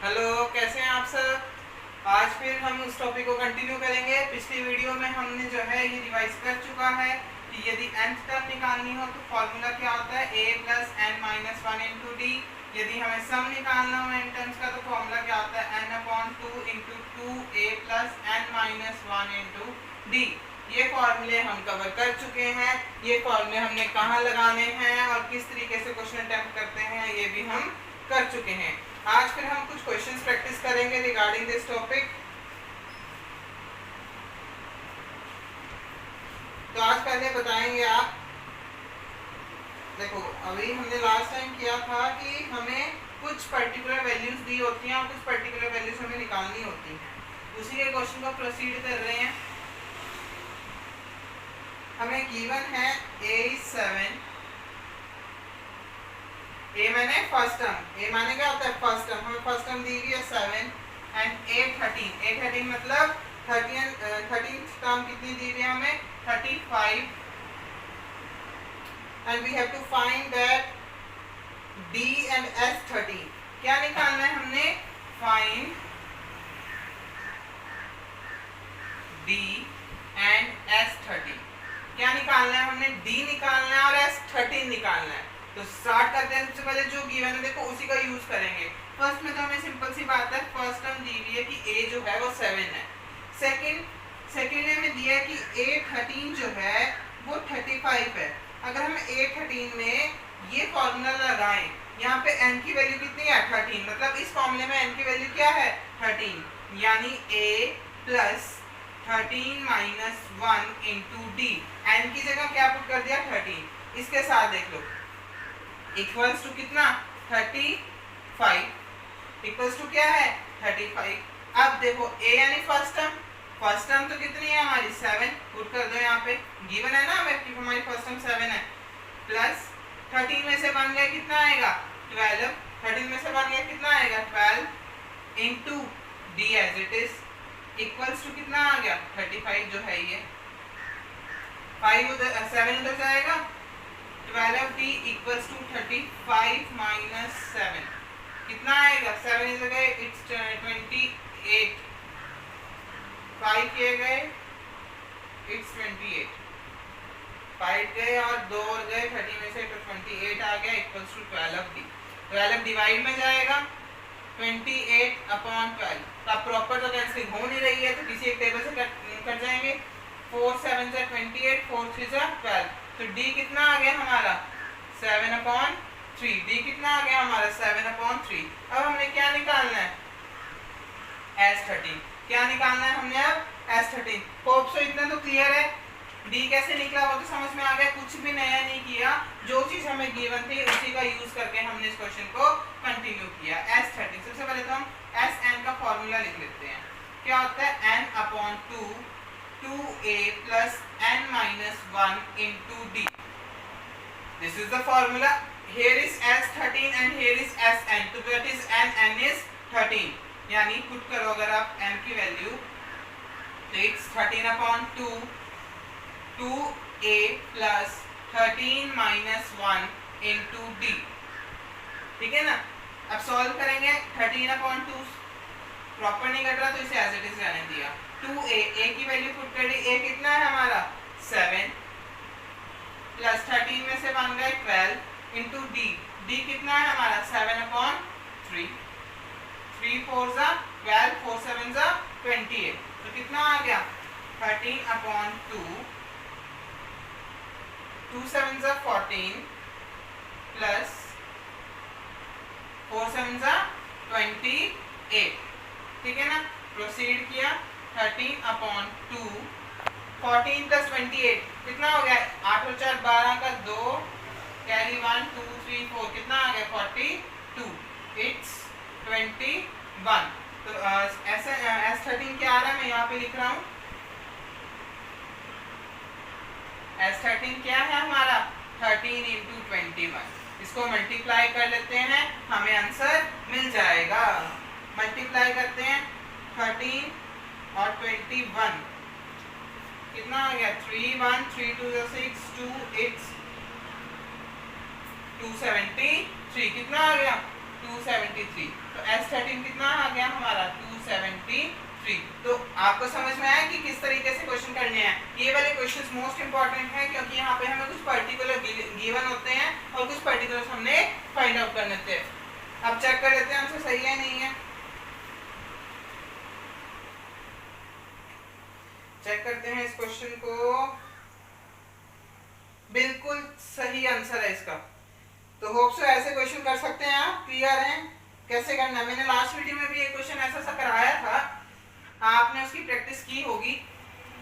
Hello, कैसे हैं आप सब। आज फिर हम उस टॉपिक को कंटिन्यू करेंगे। पिछली वीडियो में हमने जो है ये रिवाइज कर चुका है कि यदि nth टर्म निकालनी हो तो फॉर्मूला क्या होता है, a plus n minus one into d. यदि हमें सम निकालना हो n टर्म्स का तो फॉर्मूला क्या होता है, n upon two into two a plus n minus one into d. ये फॉर्मूले हम कवर कर चुके हैं। ये फॉर्मूले हमने कहाँ लगाने हैं और किस तरीके से क्वेश्चन अटेम्प्ट करते हैं ये भी हम कर चुके हैं। आज फिर हम कुछ क्वेश्चंस प्रैक्टिस करेंगे रिगार्डिंग दिस टॉपिक। तो आज पहले बताएंगे आप, देखो अभी हमने लास्ट टाइम किया था कि हमें कुछ पर्टिकुलर वैल्यूज दी होती हैं और कुछ पर्टिकुलर वैल्यूज हमें निकालनी होती हैं। उसी के क्वेश्चन को प्रोसीड कर रहे हैं। हमें गिवन है a7, ए मैंने फर्स्ट टर्म, ए माने क्या होता है फर्स्ट टर्म, हमें फर्स्ट टर्म दी हुई है 7 एंड a13 मतलब 13th टर्म कितनी दी हुई है हमें 35 and we have to find that d and s13। क्या निकालना है हमने, फाइंड d एंड s13। क्या निकालना है हमने, d निकालना है और s13 निकालना है। तो स्टार्ट करते हैं। सबसे पहले जो गिवन है देखो उसी का यूज करेंगे। फर्स्ट में तो हमें सिंपल सी बात है, फर्स्ट टर्म दी हुई है कि a जो है वो 7 है। सेकंड में हमें दिया है कि a13 जो है वो 35 है। अगर हम a13 में ये फॉर्मूला लगाएं, यहाँ पे n की वैल्यू कितनी है 13, मतलब इस फॉर्मूले में n की वैल्यू क्या है 13, यानी a plus 13 minus 1 into D. n की जगह क्या पुट कर दिया 13। इसके साथ देख लो इक्वल्स टू कितना 35, इक्वल्स टू क्या है 35। अब देखो a यानी फर्स्ट टर्म तो कितनी है हमारी 7, पुट कर दो यहाँ पे, गिवन है ना हमें कि हमारी फर्स्ट टर्म 7 है, प्लस 13 में से बन गया कितना आएगा 12, 13 में से बन गया कितना आएगा 12 into d as it is equals to कितना आ गया 35 जो है ये 5 उधर 7 उधर जाएगा, 12d equals to 35 minus 7 कितना आएगा, 7 इस जगह it's 28, 5 किए गए it's 28, 5 गए और 2 और गए 30 में से तो 28 आ गया equals to 12d। 12 डिवाइड में जाएगा 28 अपॉन 12। तो अब प्रॉपर तो कैंसिलिंग हो नहीं रही है तो किसी एक टेबल से कट जाएंगे। 4 7 जा 28, 4 3 जा 12, तो d कितना आ गया हमारा 7 अपॉन 3। d कितना आ गया हमारा 7 अपॉन 3। अब हमने क्या निकालना है s13। क्या निकालना है हमने अब s13। होप सो इतना तो क्लियर है। d कैसे निकला वो तो समझ में आ गया, कुछ भी नया नहीं किया, जो चीज हमें गिवन थी उसी का यूज करके हमने इस क्वेश्चन को कंटिन्यू किया। s13 सबसे पहले तो हम sn का फॉर्मूला लिख लेते हैं। क्या होता है n upon 2a plus n minus 1 into d. This is the formula. Here is s13 and here is sn. तो what is n? n is 13. यानी पुट करो अगर आप n की वैल्यू तो it's 13 upon 2 2a plus 13 minus 1 into d। ठीक है ना। अब सॉल्व करेंगे 13 upon 2 प्रॉपर नहीं कट रहा तो इसे एज इट इज रहने दिया। 2a की वैल्यू पुट कर दी, a कितना है हमारा 7 प्लस 13 में से बन गए 12 इंटू d कितना है हमारा 7 अपॉन 3, 3 4 जा 12, 4 7 जा 28, तो कितना आ गया 13 अपॉन 2, 2 7 जा 14 प्लस 4 7 जा 28। ठीक है ना। प्रोसीड किया 13 अपॉन 2, 14 प्लस 28 कितना हो गया 8 और 4 12 का 2 कैरी 1 2 3 4 कितना आ गया 42, इट्स 21। तो ऐसे s13 क्या आ रहा है मैं यहाँ पे लिख रहा हूँ। s13 क्या है हमारा 13 इंटू 21। इसको मल्टीप्लाई कर लेते हैं, हमें आंसर मिल जाएगा। मल्टीप्लाई करते हैं 13 और 21 कितना आ गया 3 1 3 2 6 2 8 273 कितना आ गया 273। तो S13 कितना आ गया हमारा 273। तो आपको समझ में आया कि किस तरीके से क्वेश्चन करने हैं। ये वाले क्वेश्चंस मोस्ट इंपॉर्टेंट है क्योंकि यहाँ पे हमें कुछ पर्टिकुलर गिवन होते हैं और कुछ पर्टिकुलर हमने फाइंड आउट करने थे। अब चेक कर लेते हैं आंसर सही है नहीं है। चेक करते हैं इस क्वेश्चन को। बिल्कुल सही आंसर है इसका। तो होप सो ऐसे क्वेश्चन कर सकते हैं आप। क्लियर है कैसे करना है? मैंने लास्ट वीडियो में भी एक क्वेश्चन ऐसा सा कराया था, आपने उसकी प्रैक्टिस की होगी।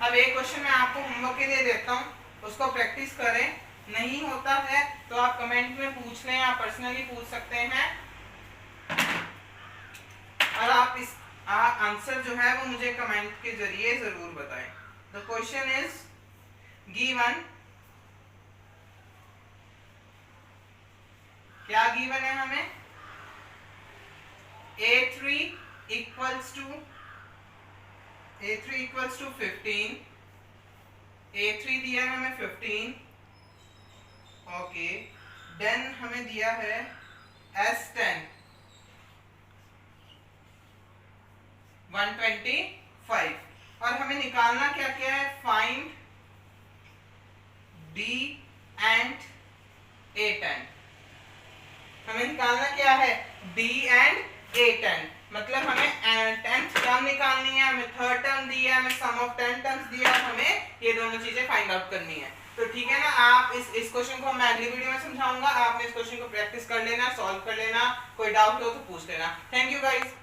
अब एक क्वेश्चन मैं आपको होमवर्क के लिए देता हूँ, उसको प्रैक्टिस करें। नहीं होता है तो आप कमेंट में पूछ लें, आप पर्सनली पूछ सकते हैं और आप इस आंसर जो है वो मुझे कमेंट के जरिए जरूर बताएं। द क्वेश्चन इज गिवन, क्या गिवन है हमें? A3 equals to 15। A3 दिया है हमें 15। ओके, देन हमें दिया है S10 125 और हमें निकालना क्या क्या है? Find D and A10। हमें निकालना क्या है? D and A10। मतलब हमें 10th टर्म निकालनी है, हमें थर्ड टर्म दिया है, हमें सम ऑफ 10 टर्म्स दिया है, हमें ये दोनों चीजें फाइंड आउट करनी है। तो ठीक है ना, आप इस क्वेश्चन को मैं अगली वीडियो में समझाऊंगा। आपने इस क्वेश्चन को प्रैक्टिस कर लेना, सॉल्व कर लेना, कोई डाउट हो तो पूछ लेना। Thank you guys.